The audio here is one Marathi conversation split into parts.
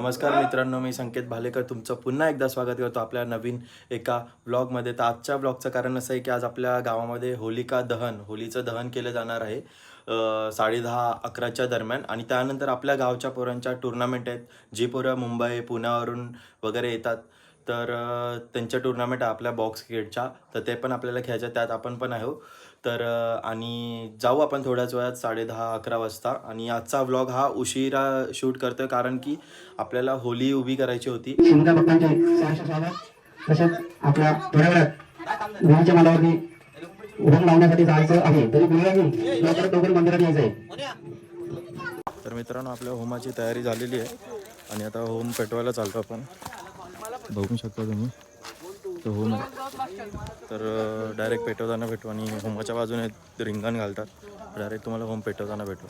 नमस्कार मित्रांनो, मी संकेत भालेकर तुमचं पुन्हा एकदा स्वागत करतो आपल्या नवीन एका व्लॉगमध्ये. तर आजच्या व्लॉगचं कारण असं आहे की आज आपल्या गावामध्ये होलीचं दहन केलं जाणार आहे 10:30-11च्या दरम्यान. आणि त्यानंतर आपल्या गावच्या पोरांच्या टुर्नामेंट आहेत. जी पोरं मुंबई पुण्यावरून वगैरे येतात तर त्यांच्या टुर्नामेंट आहे आपल्या बॉक्स क्रिकेटच्या, तर ते पण आपल्याला खेळायचं, त्यात आपण पण आहो. तर आणि जाऊ आपण थोड्याच वेळात 10:30-11 वाजता. आणि आजचा व्लॉग हा उशिरा शूट करतोय कारण की आपल्याला होली उभी करायची होती. शिमगा भक्तांचे सहर्ष स्वागत. तसेच आपल्या थोड्या वेळात गुरूच्या मालावरती होम लावण्यासाठी जायचं आहे, तरी गुरुवारी लवकरात लवकर मंदिरात यायचं आहे. तर मित्रांनो, आपल्या होमाची तयारी झालेली आहे आणि आता होम पेटवायला चालतो आपण. बघू शकता तुम्ही तो होम आहे. तर डायरेक्ट पेटवताना भेटू आणि होमाच्या बाजूने रिंगण घालतात. डायरेक्ट तुम्हाला होम पेटवताना भेटू.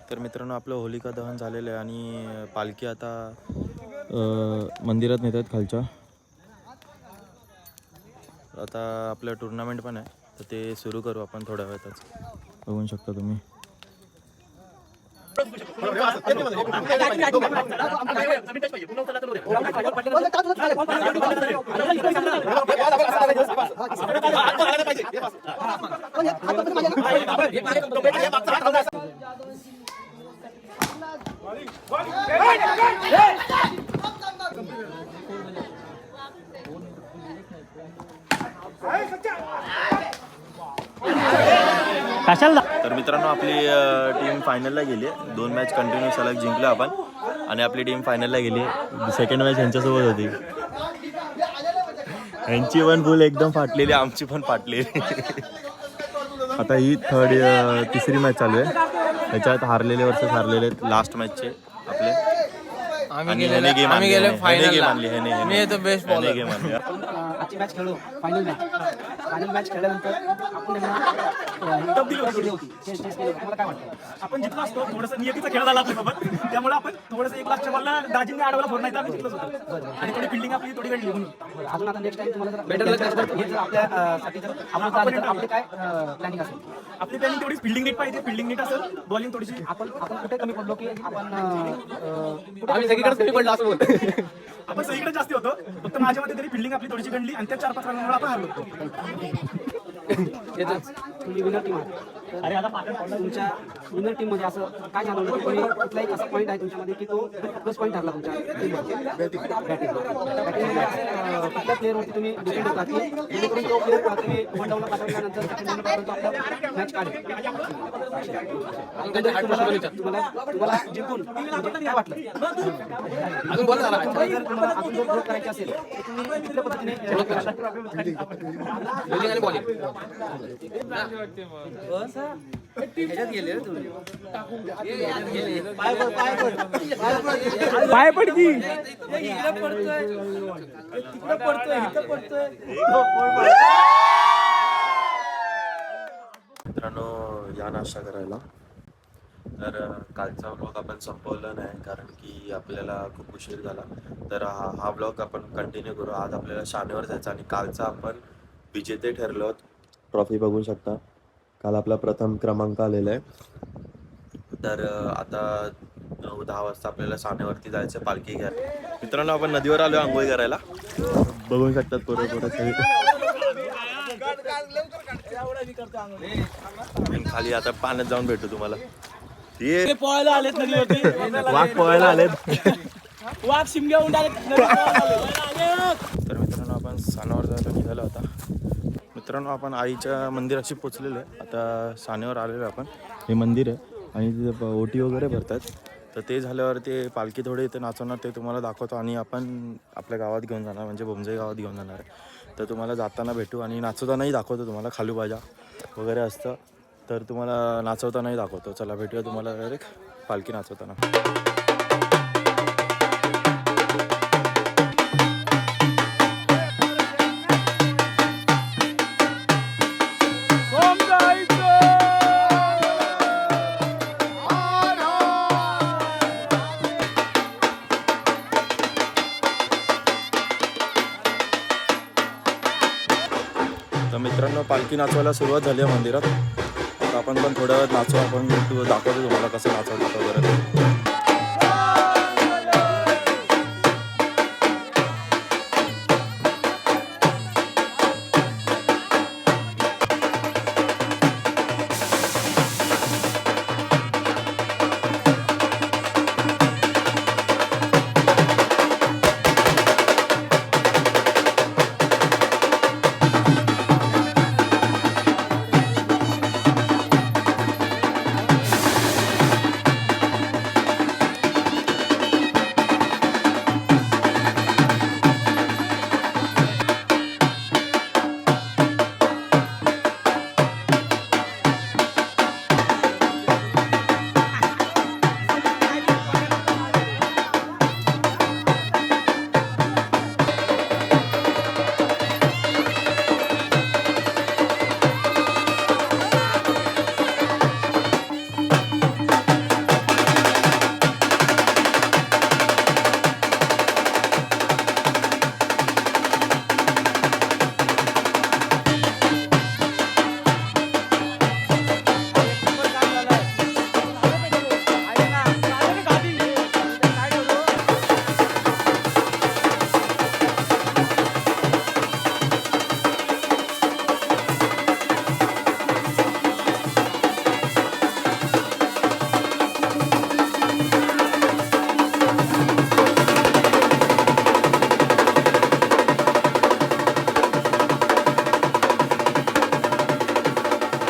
तर मित्रांनो, आपलं होलिका दहन झालेलं आहे आणि पालखी आता मंदिरात नेतात खालच्या. आता आपलं टुर्नामेंट पण आहे, तर ते सुरू करू आपण थोड्या वेळातच. बघू शकता तुम्ही. तर मित्रांनो, आपली टीम फायनलला गेली आहे. 2 मॅच कंटिन्यू सलग जिंकलो आपण आणि आपली टीम फायनलला गेली आहे. सेकंड मॅच यांच्यासोबत होती. यांची पण फुल एकदम फाटलेली, आमची पण फाटलेली. आता ही तिसरी मॅच चालू आहे. त्याच्यात हारलेले वर्सेस हारलेले लास्ट मॅचचे आपले. आजची मॅच खेळलो, फायनल मॅच खेळल्यानंतर आपण काय वाटतं? आपण जिंकलो असतो. थोडंसं नियतीचा खेळ झाला आपल्यासोबत, त्यामुळे आपण थोडंसं 1 लाखच्या बॉलला दाजींनी अडवला फोर, नाही तर आम्ही जिंकलोच होतो. आणि थोडी फिल्डिंग आपली थोडी घडली म्हणून. अजून आता नेक्स्ट टाइम तुम्हाला जर आपल्यासाठी जर आपले काय प्लॅनिंग असेल? आपली प्लॅनिंग तेवढी फिल्डिंग नीट पाहिजे. फिल्डिंग नीट असेल, बॉलिंग थोडीशी. आपण कुठे कमी पडलो की आपण आपण सगळीकडे जास्ती होतो, फक्त माझ्या मते तरी फिल्डिंग आपली थोडीशी गणली आणि त्या 4-5 रनांमुळे आपण हारलो होतो. तुम्ही विनर टीम आहात. अरे आता तुमच्या विनर टीम मध्ये असं काय जाणवलं की तुम्ही कुठलाही असा पॉईंट आहे तुमच्यामध्ये की तो प्लस पॉईंट ठरला तुमच्या टीममध्ये? कुठल्या प्लेअरवरती तुम्ही डिपेंड होता की जेणेकरून तो प्लेअर तुम्ही वन डाऊनला पाठवल्यानंतर आपला मॅच काढेल? तुम्हाला जिंकून काय वाटलं? अजून बोला जर तुम्हाला अजून जो ग्रोथ करायची असेल तर तुम्ही कुठल्या पद्धतीने पाय पडकी मित्रांनो, या नाश्ता करायला. तर कालचा व्लॉग आपण संपवला नाही कारण की आपल्याला खूप उशीर झाला. तर हा व्लॉग आपण कंटिन्यू करू. आज आपल्याला शानेवर जायचं आणि कालचा आपण विजेते ठरलो. ट्रॉफी बघू शकता, काल आपला प्रथम क्रमांक आलेला आहे. तर आता 9-10 वाजता आपल्याला सानेवरती जायचं पालखी घ्या. मित्रांनो, आपण नदीवर आलो आंघोळी करायला. बघू शकतात पोरं सगळे. आणि खाली आता पाण्यात जाऊन भेटू तुम्हाला. ये पोहायला आलेत नदीवरती. वाघ पोहायला आलेत. वाघ शिमग्या उंड आलेत तर मित्रांनो आपण सानावर जायला निघालो होता. मित्रांनो आपण आईच्या मंदिराशी पोचलेलो आहे. आता सानेवर आलेलो आहे आपण. हे मंदिर आहे आणि तिथे ओटी वगैरे भरतात. तर ते झाल्यावर ते पालखी थोडे इथे नाचवणार ते तुम्हाला दाखवतो आणि आपण आपल्या गावात घेऊन जाणार म्हणजे बोमजे गावात घेऊन जाणार आहे. तर तुम्हाला जाताना भेटू आणि नाचवतानाही दाखवतो तुम्हाला. खालू बाजा वगैरे असतं तर तुम्हाला नाचवतानाही दाखवतो. चला भेटूया तुम्हाला डायरेक्ट पालखी नाचवताना. तर मित्रांनो पालखी नाचवायला सुरुवात झाली आहे मंदिरात. तर आपण पण थोडं नाचू. आपण दाखवतो तुम्हाला कसं नाचवतात वगैरे.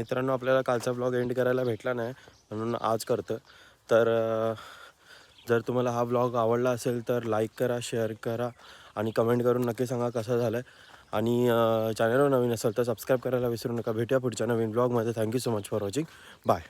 मित्रांनो आपल्याला कालचा ब्लॉग एंड करायला भेटला नाही म्हणून आज करतो. तर जर तुम्हाला हा ब्लॉग आवडला असेल तर लाईक करा, शेअर करा आणि कमेंट करून नक्की सांगा कसा झाला आहे. आणि चॅनलवर नवीन असेल तर सबस्क्राईब करायला विसरू नका. भेटूया पुढच्या नवीन ब्लॉगमध्ये. Thank you so much for watching. Bye.